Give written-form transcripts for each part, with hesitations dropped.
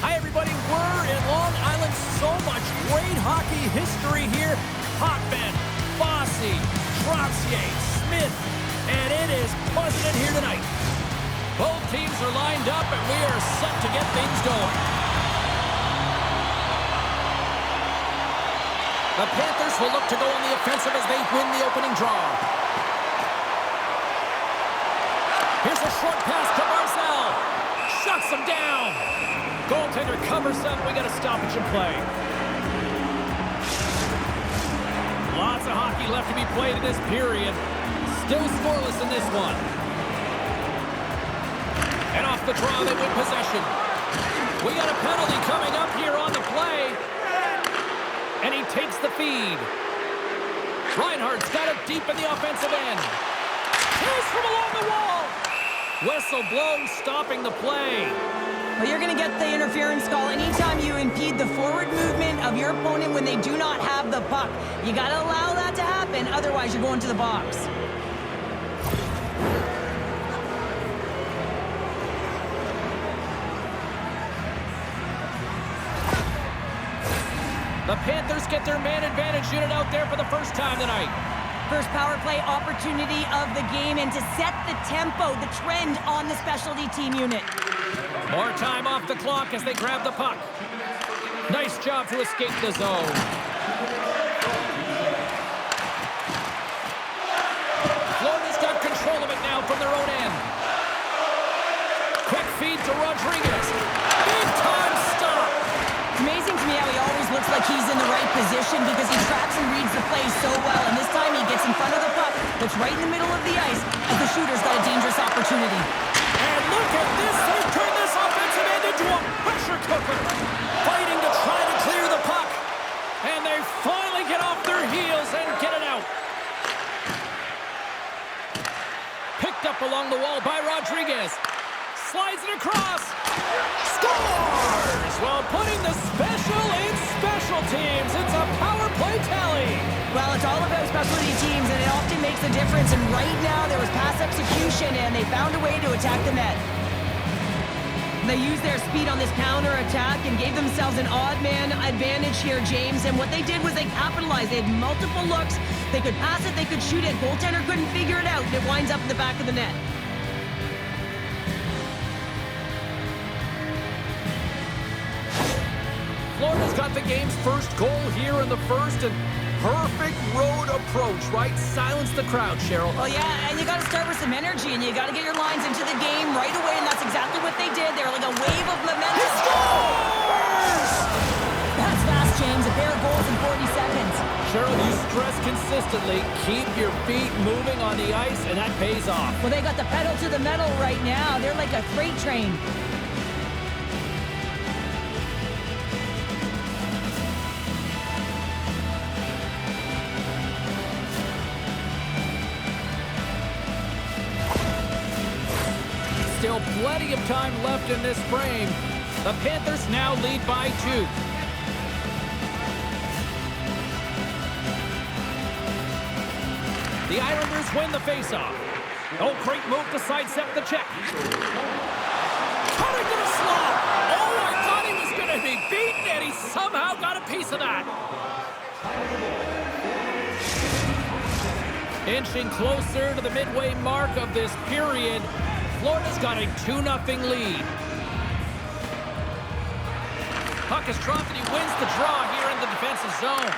Hi, everybody. We're in Long Island. So much great hockey history here. Hoffman, Bossy, Trottier, Smith, and it is buzzing in here tonight. Both teams are lined up, and we are set to get things going. The Panthers will look to go on the offensive as they win the opening draw. Here's a short pass to Barzal. Shuts him down. Goaltender covers up. We got a stoppage in play. Lots of hockey left to be played in this period. Still scoreless in this one. And off the draw, they win possession. We got a penalty coming up here on the play. And he takes the feed. Reinhardt's got it deep in the offensive end. Chase from along the wall. Whistle blown, stopping the play. Well, you're going to get the interference call anytime you impede the forward movement of your opponent when they do not have the puck. You got to allow that to happen, otherwise you're going to the box. The Panthers get their man advantage unit out there for the first time tonight. First power play opportunity of the game, and to set the tempo, the trend on the specialty team unit. More time off the clock as they grab the puck. Nice job to escape the zone. Florida's got control of it now from their own end. Quick feed to Rodriguez. Big time stop. It's amazing to me how he always looks like he's in the right position because he tracks and reads the play so well. And this time he gets in front of the puck, that's right in the middle of the ice, as the shooter's got a dangerous opportunity. And look at this. They turn this offensive end into a pressure cooker. Fighting to try to clear the puck. And they finally get off their heels and get it out. Picked up along the wall by Rodriguez. Slides it across. Scores! Well, putting the special in special teams. It's a power play tally. Well, it's all about specialty teams, and it often makes a difference. And right now, there was pass execution, and they found a way to attack the net. They used their speed on this counter-attack and gave themselves an odd-man advantage here, James. And what they did was they capitalized. They had multiple looks. They could pass it, they could shoot it. Goaltender couldn't figure it out, and it winds up in the back of the net. Florida's got the game's first goal here in the first, and perfect road approach, right? Silence the crowd, Cheryl. Well, yeah, and you got to start with some energy, and you got to get your lines into the game right away, and that's exactly what they did. They were like a wave of momentum. He scores! That's fast, James. A pair of goals in 40 seconds. Cheryl, you stress consistently, keep your feet moving on the ice, and that pays off. Well, they got the pedal to the metal right now. They're like a freight train. Still plenty of time left in this frame. The Panthers now lead by 2. The Islanders win the faceoff. Oh, great move to sidestep the check. Cutting to the slot. Oh, I thought he was going to be beaten, and he somehow got a piece of that. Inching closer to the midway mark of this period. Florida's got a 2-0 lead. Puck is dropped and he wins the draw here in the defensive zone.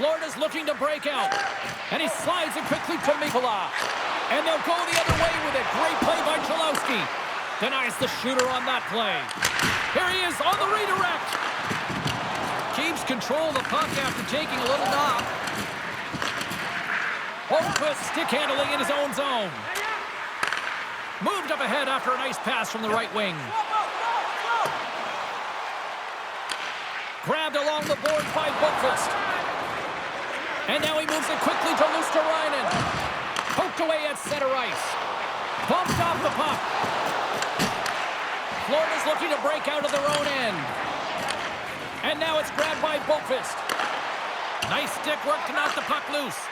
Florida's looking to break out. And he slides it quickly to Mikula. And they'll go the other way with it. Great play by Chalowski. Denies the shooter on that play. Here he is on the redirect. Keeps control of the puck after taking a little knock. Holmquist stick handling in his own zone. Moved up ahead after a nice pass from the right wing. Grabbed along the boards by Bookfist. And now he moves it quickly to Luosterainen. Poked away at center ice. Bumped off the puck. Florida's looking to break out of their own end. And now it's grabbed by Bookfist. Nice stick work to knock the puck loose.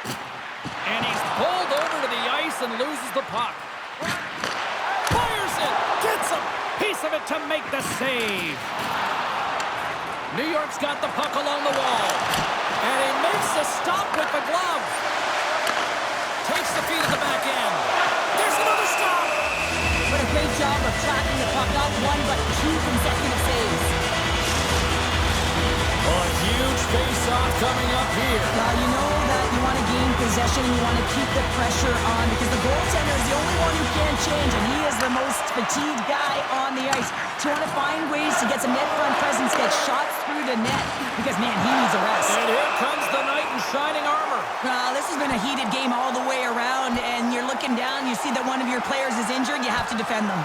And he's pulled over to the ice and loses the puck. Fires it! Gets him! Piece of it it to make the save. New York's got the puck along the wall. And he makes the stop with the glove. Takes the feed at the back end. There's another stop. What a great job of tracking the puck. Not one, but two consecutive saves. A huge face-off coming up here. You know that you want to gain possession and you want to keep the pressure on because the goaltender is the only one who can't change, and he is the most fatigued guy on the ice. So you want to find ways to get some net front presence, get shots through the net because, man, he needs a rest. And here comes the knight in shining armor. This has been a heated game all the way around, and you're looking down, you see that one of your players is injured, you have to defend them.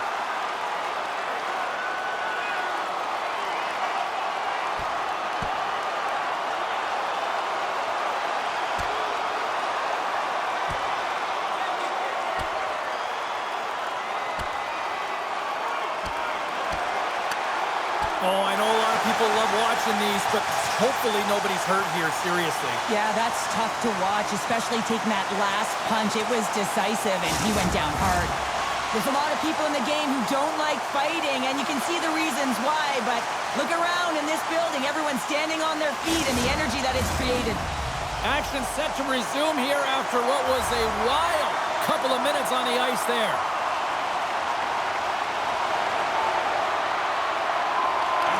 Oh, I know a lot of people love watching these, but hopefully nobody's hurt here, seriously. Yeah, that's tough to watch, especially taking that last punch. It was decisive, and he went down hard. There's a lot of people in the game who don't like fighting, and you can see the reasons why, but look around in this building. Everyone's standing on their feet and the energy that it's created. Action set to resume here after what was a wild couple of minutes on the ice there.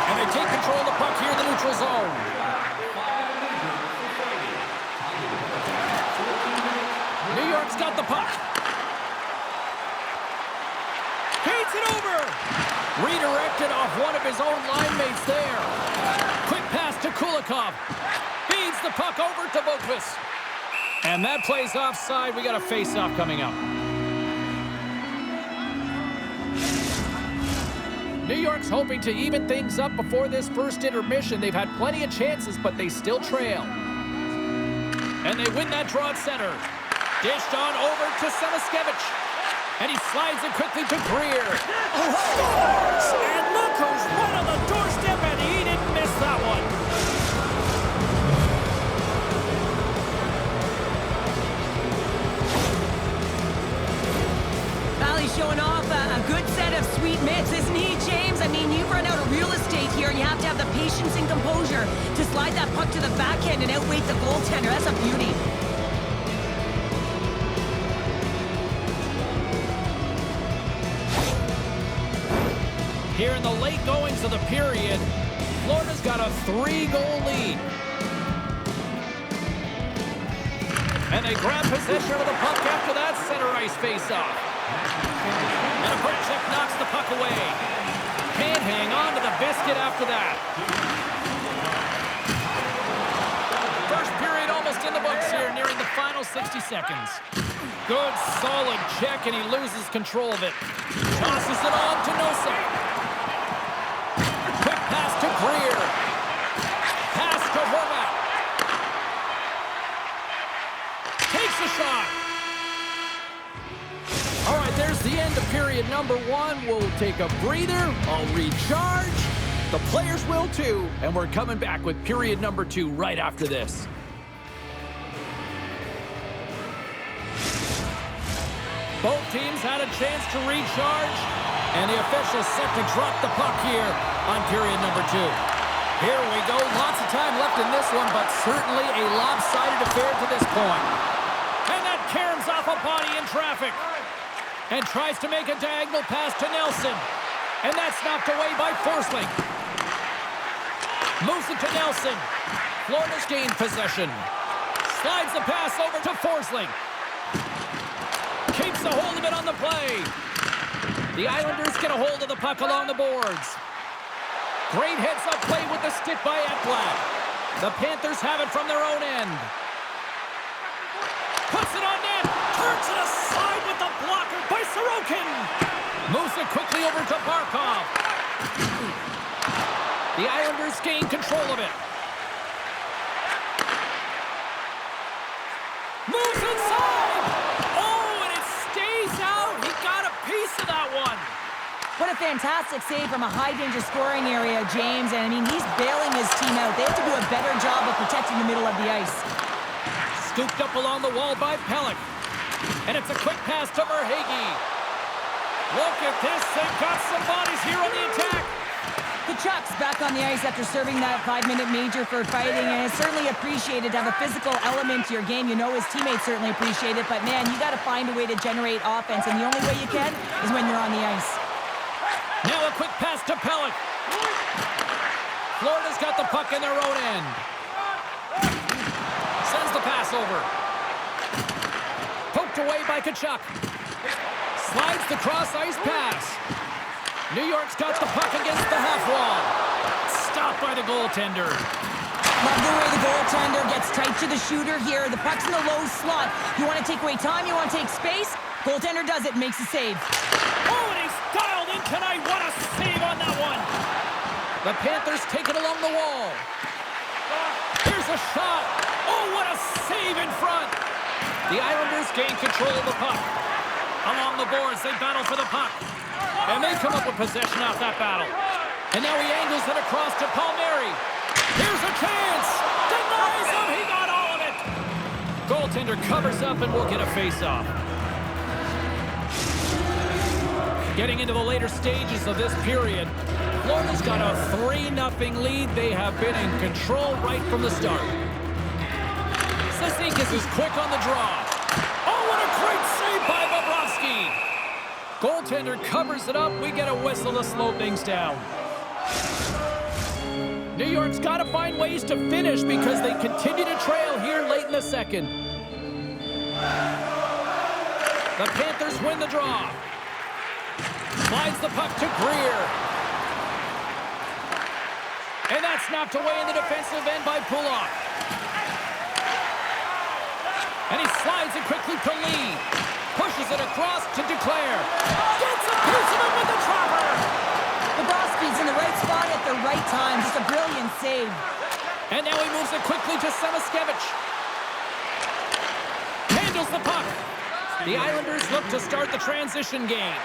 And they take control of the puck here in the neutral zone. New York's got the puck. Feeds it over. Redirected off one of his own line mates there. Quick pass to Kulikov. Feeds the puck over to Boqvist. And that plays offside. We got a face-off coming up. New York's hoping to even things up before this first intermission. They've had plenty of chances, but they still trail. And they win that draw at center. Dished on over to Samaskevich. And he slides it quickly to Greer. Scores! And look who's right on the doorstep, and he didn't miss that one. Valley's showing off a good set of sweet mitts, isn't he, James? I mean, you've run out of real estate here, and you have to have the patience and composure to slide that puck to the backhand and outweight the goaltender. That's a beauty. Here in the late goings of the period, Florida's got a 3-goal lead. And they grab possession of the puck after that center ice face-off. And a quick check knocks the puck away. Can't hang on to the biscuit after that. First period almost in the books here, nearing the final 60 seconds. Good, solid check, and he loses control of it. Tosses it on to Nosek. Quick pass to Greer. Pass to Horvat. Takes a shot. All right, there's the end of period number 1. We'll take a breather. I'll recharge. The players will too. And we're coming back with period number 2 right after this. Both teams had a chance to recharge. And the officials set to drop the puck here on period number 2. Here we go. Lots of time left in this one, but certainly a lopsided affair to this point. And that caroms off a body in traffic. And tries to make a diagonal pass to Nelson. And that's knocked away by Forsling. Moves it to Nelson. Florida's gained possession. Slides the pass over to Forsling. Keeps a hold of it on the play. The Islanders get a hold of the puck along the boards. Great heads-up play with the stick by Ekblad. The Panthers have it from their own end. Puts it on net. Turns it aside with the blocker by Sorokin. Moves it quickly over to Barkov. The Islanders gain control of it. Moves inside. Oh, and it stays out. He got a piece of that one. What a fantastic save from a high-danger scoring area, James. And, I mean, he's bailing his team out. They have to do a better job of protecting the middle of the ice. Scooped up along the wall by Pelech. And it's a quick pass to Verhaeghe. Look at this. They've got some bodies here on the attack. back on the ice after serving that 5-minute major for fighting, and it's certainly appreciated to have a physical element to your game. You know his teammates certainly appreciate it, but man, you got to find a way to generate offense, and the only way you can is when you're on the ice. Now a quick pass to Pellick. Florida's got the puck in their own end. Sends the pass over. Poked away by Tkachuk. Slides the cross-ice pass. New York's got the puck against the half wall. Stopped by the goaltender. Love the way the goaltender gets tight to the shooter here. The puck's in the low slot. You want to take away time, you want to take space. Goaltender does it, makes a save. Oh, and he's dialed in tonight. What a save on that one. The Panthers take it along the wall. Here's a shot. Oh, what a save in front. The Islanders gain control of the puck. Along the boards, they battle for the puck. And they come up with possession off that battle. And now he angles it across to Palmieri. Here's a chance. Denies him. He got all of it. Goaltender covers up and will get a face-off. Getting into the later stages of this period, Florida's got a 3-0 lead. They have been in control right from the start. Sasikas is quick on the draw. Oh, what a great save by Bobrovsky. Goaltender covers it up. We get a whistle to slow things down. New York's got to find ways to finish because they continue to trail here late in the second. The Panthers win the draw. Slides the puck to Greer. And that's knocked away in the defensive end by Pulock. And he slides it quickly to Lee. Pushes it across to Duclair. Gets a piece of it with the trapper. Bobrovsky's in the right spot at the right time. Just a brilliant save. And now he moves it quickly to Samaskevich. Handles the puck. The Islanders look to start the transition game.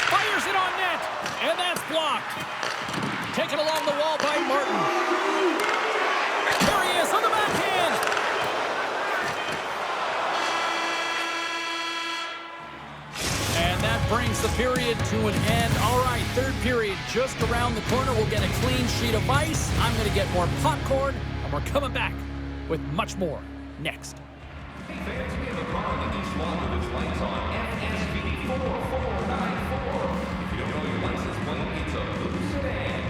Fires it on net. And that's blocked. Taken along the wall by Martin. There he is on the backhand. And that brings the period to an end. All right, third period just around the corner. We'll get a clean sheet of ice. I'm going to get more popcorn, and we're coming back with much more next. Hey fans, we have a car in the east wall with its lights on. FSV 4494. If you don't know your license plate, it's a blue sedan.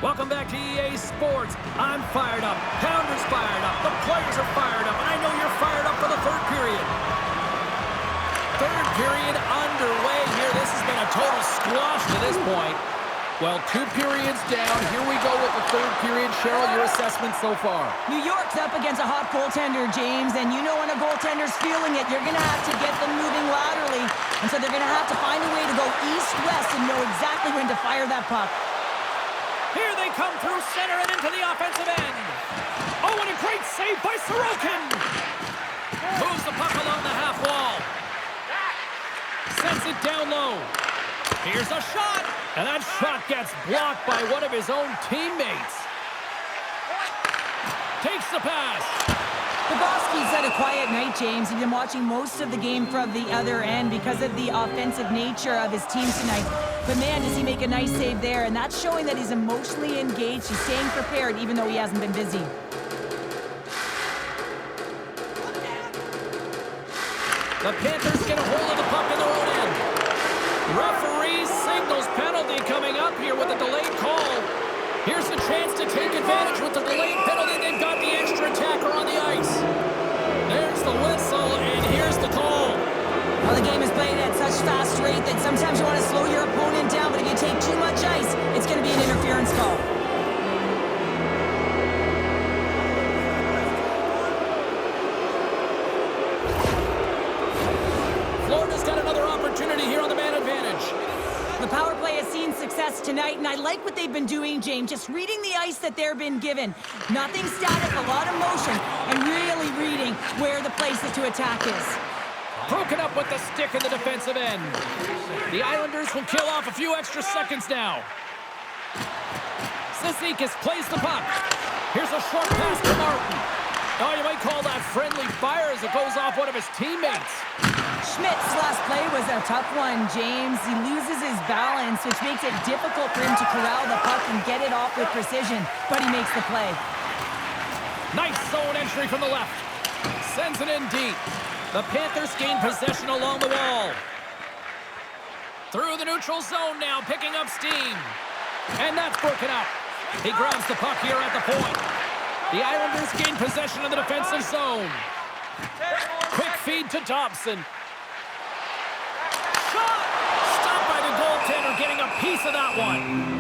Welcome back to EA Sports. I'm fired up. Pounder's fired up. The players are fired up. And I know you're fired up for the third period. Third period underway here. This has been a total squash to this point. Well, 2 periods down. Here we go with the third period. Cheryl, your assessment so far? New York's up against a hot goaltender, James, and you know when a goaltender's feeling it, you're going to have to get them moving laterally, and so they're going to have to find a way to go east-west and know exactly when to fire that puck. Here they come through center and into the offensive end. Oh, and a great save by Sorokin. Moves the puck along the half wall. Sends it down low. Here's a shot. And that shot gets blocked by one of his own teammates. Takes the pass. Bobrovsky's had a quiet night, James. He's been watching most of the game from the other end because of the offensive nature of his team tonight. But man, does he make a nice save there. And that's showing that he's emotionally engaged. He's staying prepared even though he hasn't been busy. The Panthers get a hold of the puck in their own end. Referee signals penalty coming up here with a delayed call. Here's the chance to take advantage with the delayed penalty. They've got the extra attacker on the ice. There's the whistle, and here's the call. Well, the game is played at such fast rate that sometimes you want to slow your opponent down, but if you take too much ice, it's going to be an interference call. Florida's got another opportunity here on the man advantage. The power play has seen success tonight, and I like what they've been doing, James. Just reading the ice that they've been given. Nothing static, a lot of motion, and really reading where the places to attack is. Broken up with the stick in the defensive end. The Islanders will kill off a few extra seconds now. Cizikas plays the puck. Here's a short pass to Martin. Oh, you might call that friendly fire as it goes off one of his teammates. Schmidt's last play was a tough one, James. He loses his balance, which makes it difficult for him to corral the puck and get it off with precision, but he makes the play. Nice zone entry from the left. Sends it in deep. The Panthers gain possession along the wall. Through the neutral zone now, picking up steam. And that's broken up. He grabs the puck here at the point. The Islanders gain possession of the defensive zone. Quick feed to Dobson. Shot! Stopped by the goaltender, getting a piece of that one.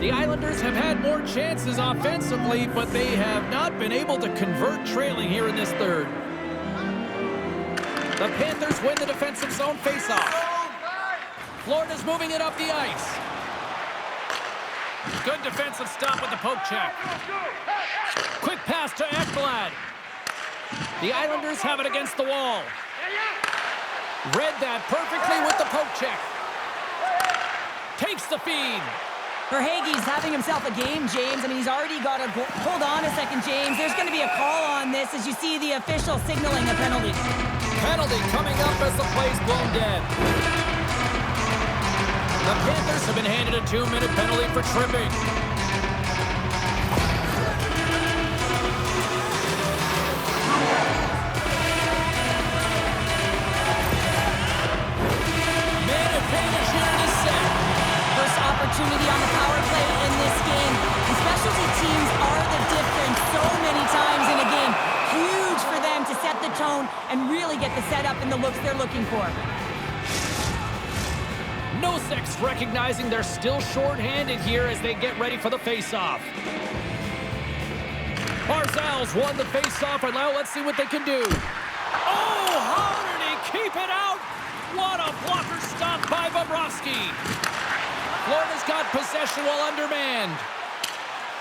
The Islanders have had more chances offensively, but they have not been able to convert trailing here in this third. The Panthers win the defensive zone faceoff. Florida's moving it up the ice. Good defensive stop with the poke check. Quick pass to Ekblad. The Islanders have it against the wall. Read that perfectly with the poke check. Takes the feed. Verhaeghe's having himself a game, James. I mean, he's already got a goal. Hold on a second, James. There's going to be a call on this as you see the official signaling a penalty. Penalty coming up as the play's blown dead. The Panthers have been handed a 2-minute penalty for tripping. Man advantage unit is set. First opportunity on the power play in this game. And specialty teams are the difference so many times in a game. Huge for them to set the tone and really get the setup and the looks they're looking for. Noseks recognizing they're still short-handed here as they get ready for the face-off. Barzal's won the face-off, and now let's see what they can do. Oh, how did he keep it out? What a blocker stop by Bobrovsky. Florida's got possession while undermanned.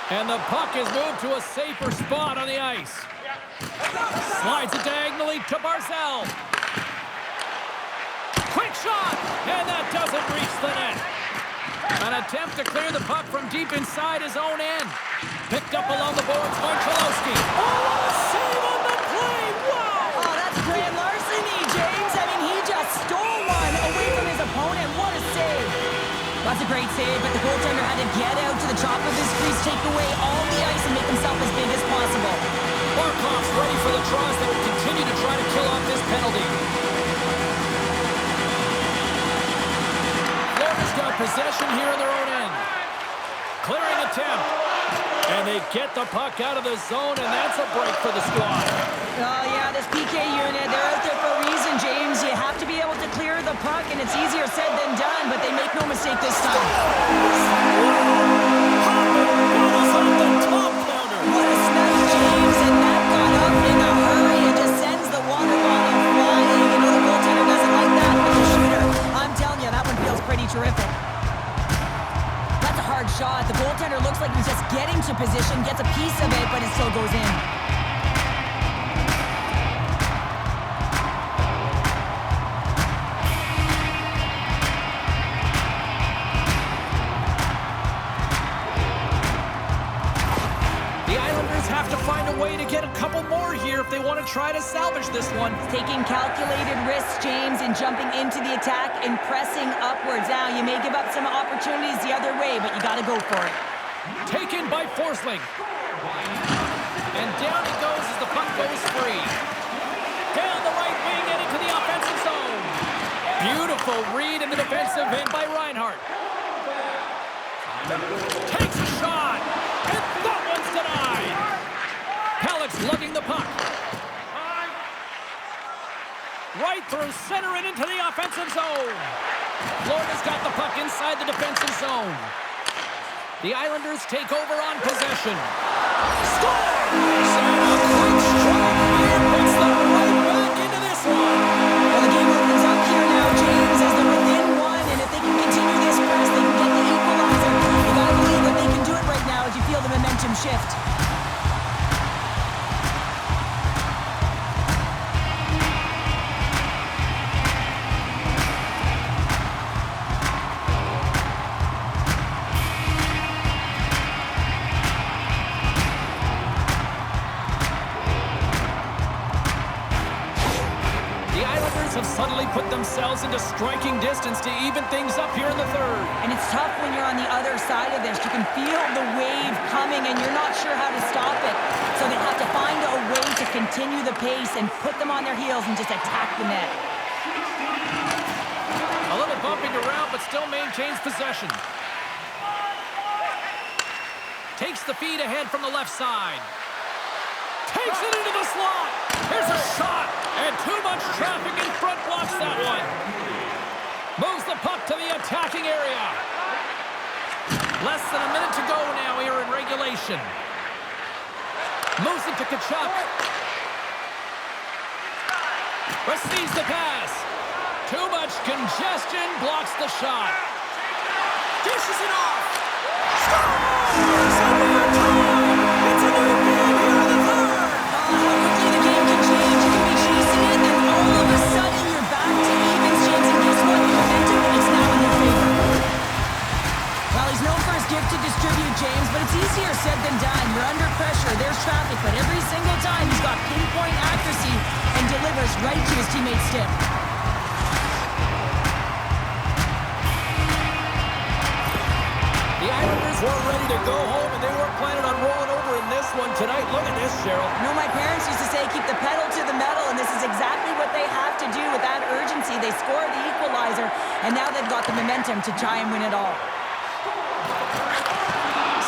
And the puck is moved to a safer spot on the ice. Slides it diagonally to Barzal. Quick shot, and that doesn't reach the net. An attempt to clear the puck from deep inside his own end. Picked up along the boards by Cholowski. Oh, what a save on the play! Wow! Oh, that's grand larceny, James. I mean, he just stole one away from his opponent. What a save. That's a great save, but the goaltender had to get out to the top of his crease, take away all the ice, and make himself as big as possible. Barkov's ready for the draws that will continue to try to kill off this penalty. Florida's got possession here in their own end. Clearing attempt. And they get the puck out of the zone, and that's a break for the squad. Oh, yeah, this PK unit, they're out there for a reason, James. You have to be able to clear the puck, and it's easier said than done, but they make no mistake this time. What a snap, James, and that got up in a hurry. It just sends the water bottle flying. You know the goaltender doesn't like that, but the shooter, I'm telling you, that goaltender looks like he's just getting to position, gets a piece of it, but it still goes in. Have to find a way to get a couple more here if they want to try to salvage this one. Taking calculated risks, James, in jumping into the attack and pressing upwards. Now, you may give up some opportunities the other way, but you got to go for it. Taken by Forsling. And down he goes as the puck goes free. Down the right wing and into the offensive zone. Beautiful read in the defensive end by Reinhart. Takes a shot. And that one's denied. Alex lugging the puck. Right through center and into the offensive zone. Florida's got the puck inside the defensive zone. The Islanders take over on possession. Score! And a quick strike here puts them right back into this one. Well, the game opens up here now, James, as they're within one, and if they can continue this press, they can get the equalizer. You gotta believe that they can do it right now as you feel the momentum shift. Have suddenly put themselves into striking distance to even things up here in the third. And it's tough when you're on the other side of this. You can feel the wave coming and you're not sure how to stop it. So they have to find a way to continue the pace and put them on their heels and just attack the net. A little bumping around, but still maintains possession. Takes the feed ahead from the left side. Takes it into the slot. Here's a shot. And too much traffic in front blocks that one. Moves the puck to the attacking area. Less than a minute to go now here in regulation. Moves it to Kachuk. Receives the pass. Too much congestion. Blocks the shot. Dishes it off. Scores! And we're tied. It's a new game here in the third. How quickly the game can change. You can be chasing it, and all of a sudden you're back to evens, James, and guess what? The momentum is now in their favor. Well, he's known for his gift to distribute, James, but it's easier said than done. You're under pressure, there's traffic, but every single time he's got pinpoint accuracy and delivers right to his teammate's stick. The Islanders were ready to go home, and they weren't planning on rolling over in this one tonight. Look at this, Cheryl. You know, my parents used to say, keep the pedal to the metal, and this is exactly what they have to do with that urgency. They score the equalizer, and now they've got the momentum to try and win it all.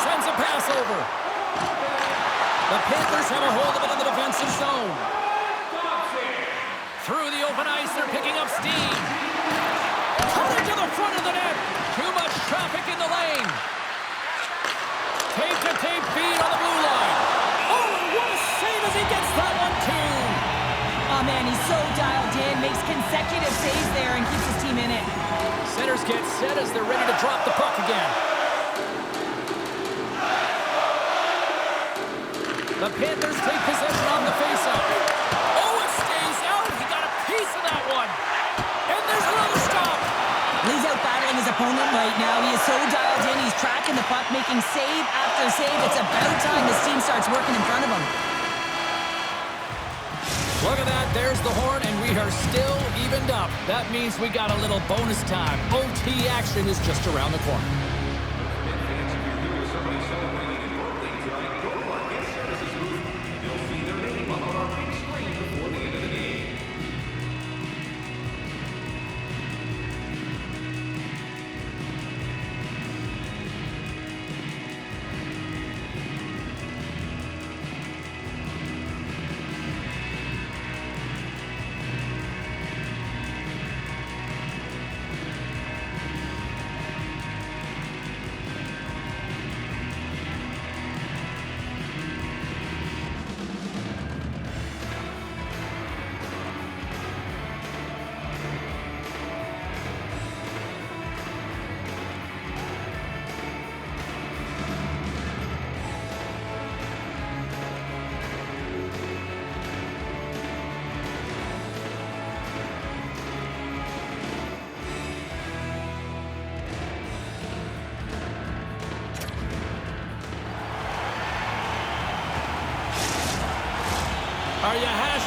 Sends a pass over. The Panthers have a hold of it in the defensive zone. Through the open ice, they're picking up steam. Coming to the front of the net. Too much traffic in the lane. Tape-to-tape feed on the blue line. Oh, and what a save as he gets that one, too. Oh, man, he's so dialed in, makes consecutive saves there and keeps his team in it. Centers get set as they're ready to drop the puck again. The Panthers take possession on the faceoff. Oh, it stays out. He got a piece of that one. And there's another stop. He's out battling his opponent right now. He is so dialed in. He's tracking the puck, making save after save. It's about time this team starts working in front of him. Look at that. There's the horn, and we are still evened up. That means we got a little bonus time. OT action is just around the corner.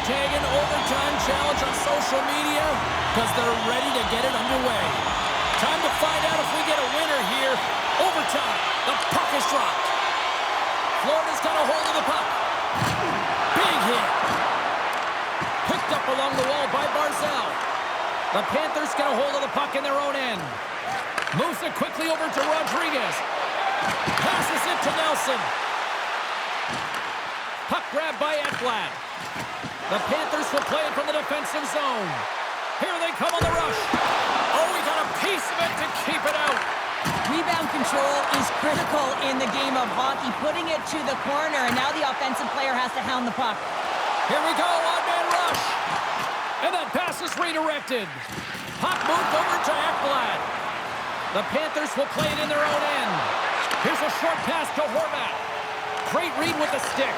Hashtag an overtime challenge on social media because they're ready to get it underway. Time to find out if we get a winner here. Overtime. The puck is dropped. Florida's got a hold of the puck. Big hit. Picked up along the wall by Barzal. The Panthers get a hold of the puck in their own end. Moves it quickly over to Rodriguez. Passes it to Nelson. Puck grabbed by Ekblad. The Panthers will play it from the defensive zone. Here they come on the rush. Oh, we got a piece of it to keep it out. Rebound control is critical in the game of hockey. Putting it to the corner, and now the offensive player has to hound the puck. Here we go, one-man rush. And that pass is redirected. Puck moved over to Ekblad. The Panthers will play it in their own end. Here's a short pass to Horvat. Great read with the stick.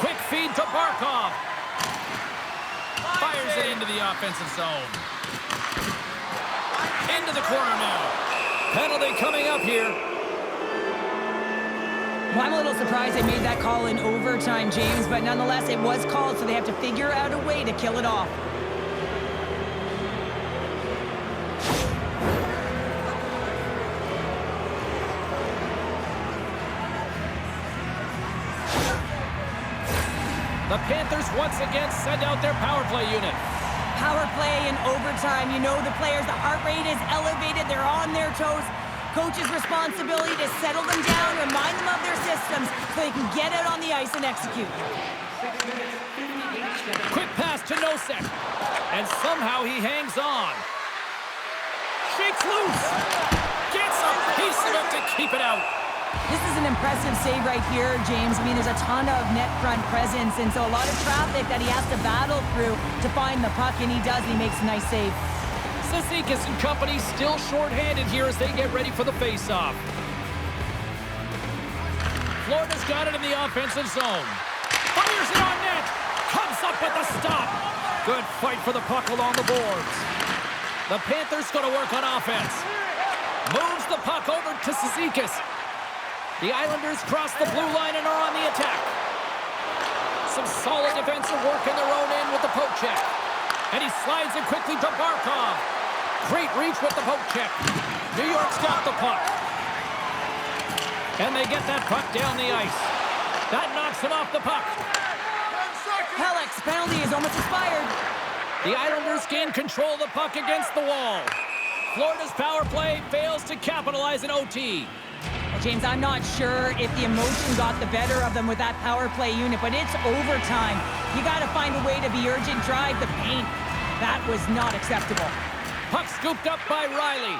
Quick feed to Barkov. Fires it into the offensive zone. Into the corner now. Penalty coming up here. Well, I'm a little surprised they made that call in overtime, James, but nonetheless, it was called, so they have to figure out a way to kill it off. The Panthers once again send out their power play unit. Power play in overtime. You know the players, the heart rate is elevated. They're on their toes. Coach's responsibility to settle them down, remind them of their systems so they can get out on the ice and execute. Quick pass to Nosek. And somehow he hangs on. Shakes loose. Gets a piece of it to keep it out. This is an impressive save right here, James. I mean, there's a ton of net front presence, and so a lot of traffic that he has to battle through to find the puck, and he does. He makes a nice save. Cizikas and company still shorthanded here as they get ready for the face-off. Florida's got it in the offensive zone. Fires it on net. Comes up with the stop. Good fight for the puck along the boards. The Panthers going to work on offense. Moves the puck over to Cizikas. The Islanders cross the blue line and are on the attack. Some solid defensive work in their own end with the poke check. And he slides it quickly to Barkov. Great reach with the poke check. New York's got the puck. And they get that puck down the ice. That knocks him off the puck. Halleck's penalty is almost expired. The Islanders gain control of the puck against the wall. Florida's power play fails to capitalize in OT. James, I'm not sure if the emotion got the better of them with that power play unit, but it's overtime. You got to find a way to be urgent, drive the paint. That was not acceptable. Puck scooped up by Riley.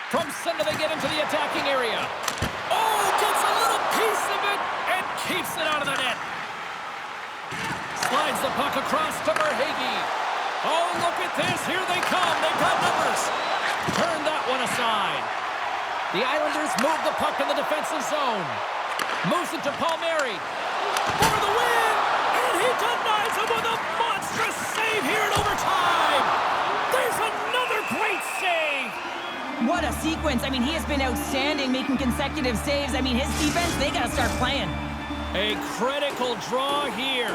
From center, they get into the attacking area. Oh, gets a little piece of it and keeps it out of the net. Slides the puck across to Verhaeghe. Oh, look at this. Here they come. They've got numbers. Turn that one aside. The Islanders move the puck in the defensive zone. Moves it to Palmieri. For the win! And he denies him with a monstrous save here in overtime! There's another great save! What a sequence. I mean, he has been outstanding, making consecutive saves. I mean, his defense, they got to start playing. A critical draw here.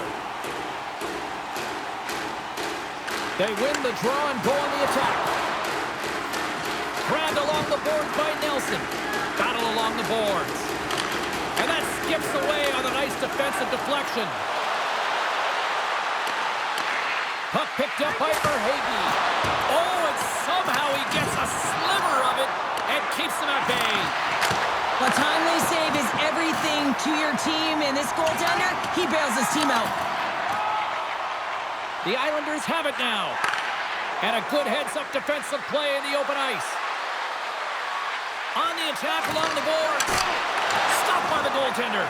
They win the draw and go on the attack. Grabbed along the boards by Nelson. Battle along the boards. And that skips away on a nice defensive deflection. Puck picked up by Verhaeghe. Oh, and somehow he gets a sliver of it and keeps them at bay. A timely save is everything to your team, and this goaltender, he bails his team out. The Islanders have it now. And a good heads-up defensive play in the open ice. On the attack along the boards. Stopped by the goaltender.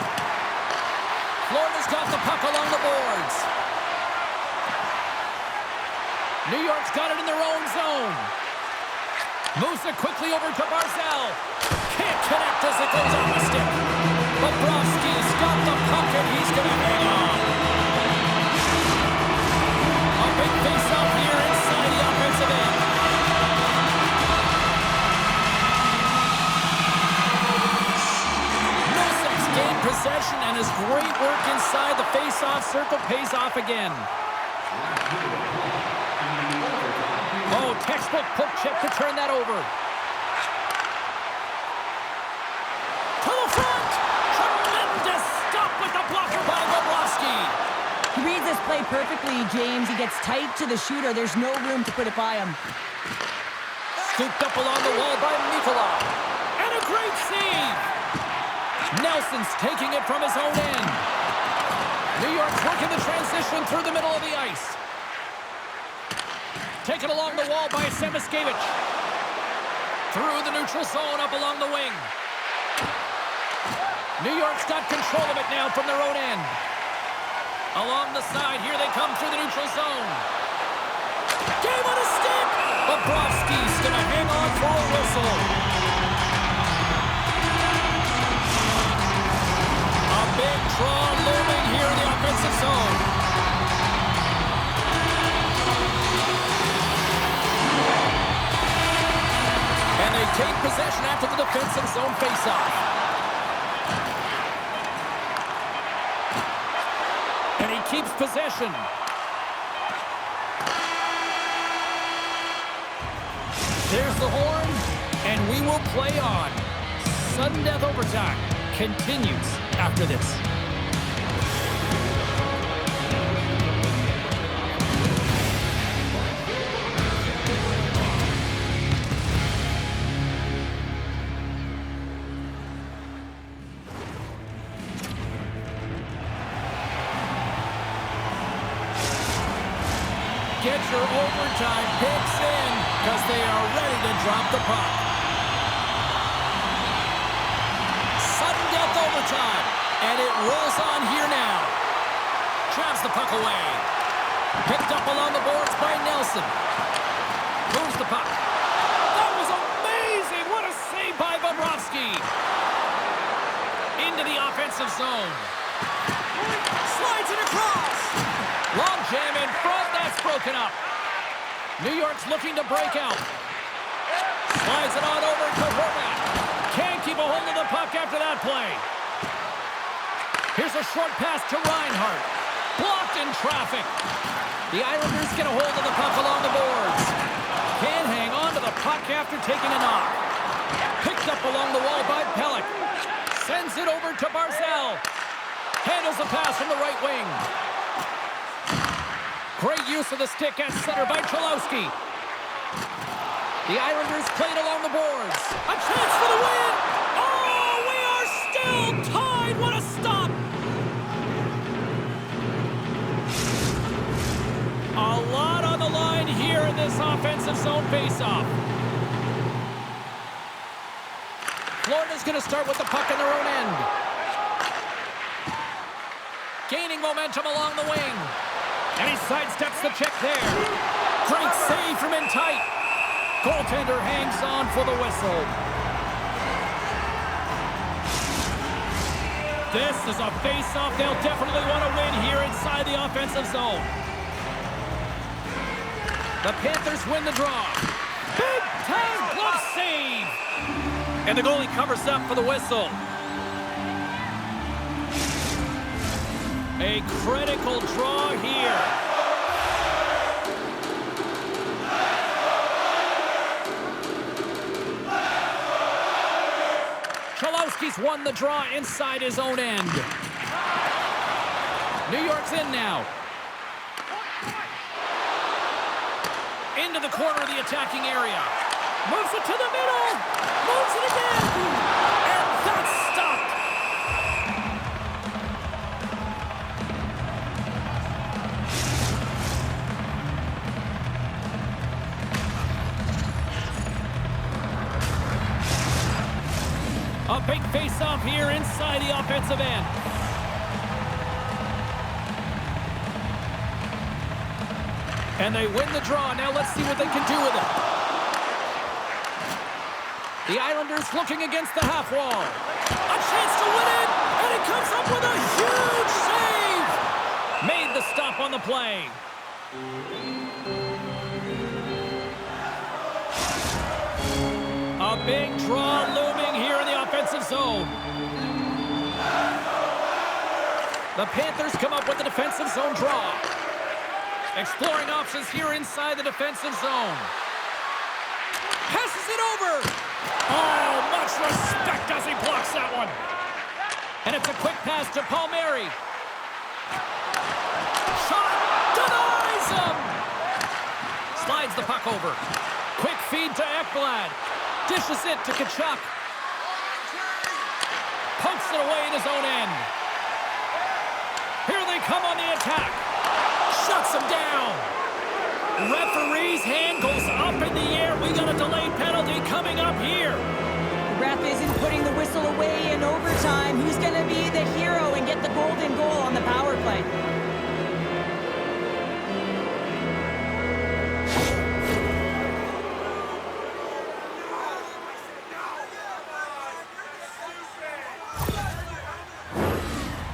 Florida's got the puck along the boards. New York's got it in their own zone. Moves it quickly over to Barzal. Can't connect as it goes on the stick. Bobrovsky's got the puck and he's going to hang on. A big face-off here inside the offensive end. Possession and his great work inside the face face-off circle pays off again. Oh, textbook poke check to turn that over. To the front! Tremendous stop with the blocker by Bobrovsky. He reads this play perfectly, James. He gets tight to the shooter. There's no room to put it by him. Scooped up along the wall by Mikola. And a great save! Nelson's taking it from his own end. New York's working the transition through the middle of the ice. Taken along the wall by Semiskevich. Through the neutral zone, up along the wing. New York's got control of it now from their own end. Along the side, here they come through the neutral zone. Game on a stick! Bobrovsky's gonna hang on for a whistle. A big draw looming here in the offensive zone. And they take possession after the defensive zone faceoff. And he keeps possession. There's the horn, and we will play on. Sudden death overtime continues after this. Get your overtime picks in, because they are ready to drop the puck. Sudden death overtime, and it rolls on here now. Drives the puck away. Picked up along the boards by Nelson. Moves the puck. That was amazing! What a save by Bobrovsky. Into the offensive zone. Slides it across. Long jam in front. That's broken up. New York's looking to break out. Slides it on over to Horvat. Can't keep a hold of the puck after that play. Here's a short pass to Reinhart. Blocked in traffic. The Islanders get a hold of the puck along the boards. Can't hang on to the puck after taking a knock. Picked up along the wall by Pelech. Sends it over to Barzal. Handles the pass from the right wing. Great use of the stick at center by Cholowski. The Islanders played along the boards. A chance for the win! Oh, we are still tied! What a stop! A lot on the line here in this offensive zone faceoff. Florida's going to start with the puck in their own end. Gaining momentum along the wing. And he sidesteps the check there. Great save from in tight. Goaltender hangs on for the whistle. This is a face-off they'll definitely want to win here inside the offensive zone. The Panthers win the draw. Big time glove save. And the goalie covers up for the whistle. A critical draw here. Cholowski's won the draw inside his own end. New York's in now. Into the corner of the attacking area. Moves it to the middle. Moves it again. And that's stopped. A big face-off here inside the offensive end. And they win the draw. Now let's see what they can do with it. The Islanders looking against the half wall. A chance to win it, and he comes up with a huge save. Made the stop on the play. A big draw looming here in the offensive zone. The Panthers come up with the defensive zone draw. Exploring options here inside the defensive zone. Passes it over. Oh, much respect as he blocks that one. And it's a quick pass to Palmieri. Shot denies him. Slides the puck over. Quick feed to Ekblad. Dishes it to Tkachuk. Pokes it away in his own end. Here they come on the attack. Shuts him down. Referee's hand goes up in the air. We got a delayed penalty coming up here. The ref isn't putting the whistle away in overtime. Who's going to be the hero and get the golden goal on the power play?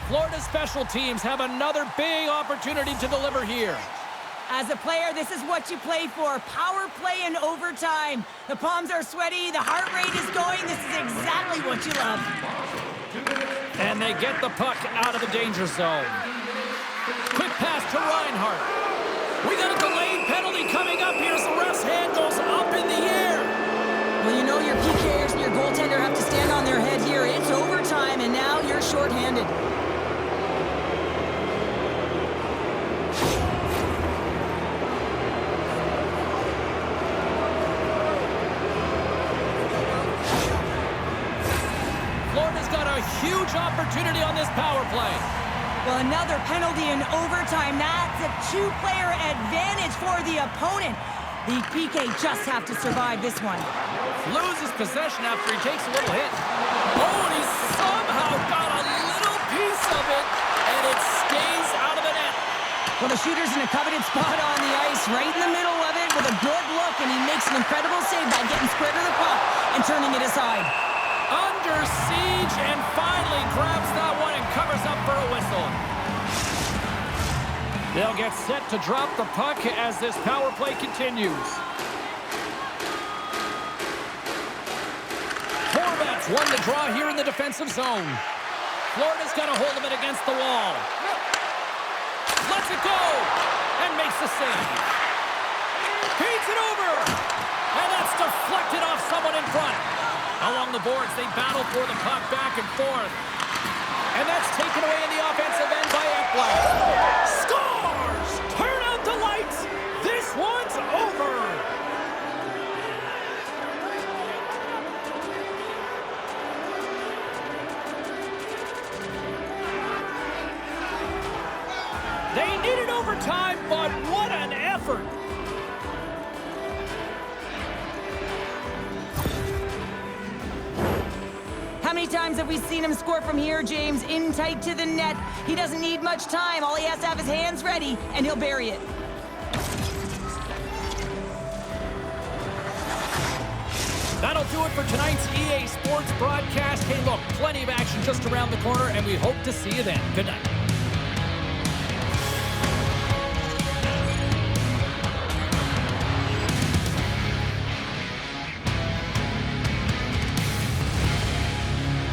Florida special teams have another big opportunity to deliver here. As a player, this is what you play for. Power play in overtime. The palms are sweaty. The heart rate is going. This is exactly what you love. And they get the puck out of the danger zone. Quick pass to Reinhart. We got a delayed penalty coming up here as the ref's hand goes up in the air. Well, you know your PKers and your goaltender have to stand on their head here. It's overtime, and now you're shorthanded. Florida's got a huge opportunity on this power play. Well, another penalty in overtime. That's a two-player advantage for the opponent. The PK just have to survive this one. Loses possession after he takes a little hit. Oh, and he somehow got a little piece of it, and it stays out of the net. Well, the shooter's in a coveted spot on the ice, right in the middle of it with a good look, and he makes an incredible save by getting square to the puck and turning it aside. Under siege, and finally grabs that one and covers up for a whistle. They'll get set to drop the puck as this power play continues. Horvats won the draw here in the defensive zone. Florida's got a hold of it against the wall. Lets it go and makes the save. Feeds it over, and that's deflected off someone in front. Along the boards, they battle for the puck back and forth. And that's taken away in the offensive end by Ekblad. Scores! Turn out the lights! This one's over! They needed overtime, but what an effort! How many times have we seen him score from here, James? In tight to the net. He doesn't need much time. All he has to have his hands ready, and he'll bury it. That'll do it for tonight's EA Sports broadcast. Hey, look, plenty of action just around the corner, and we hope to see you then. Good night.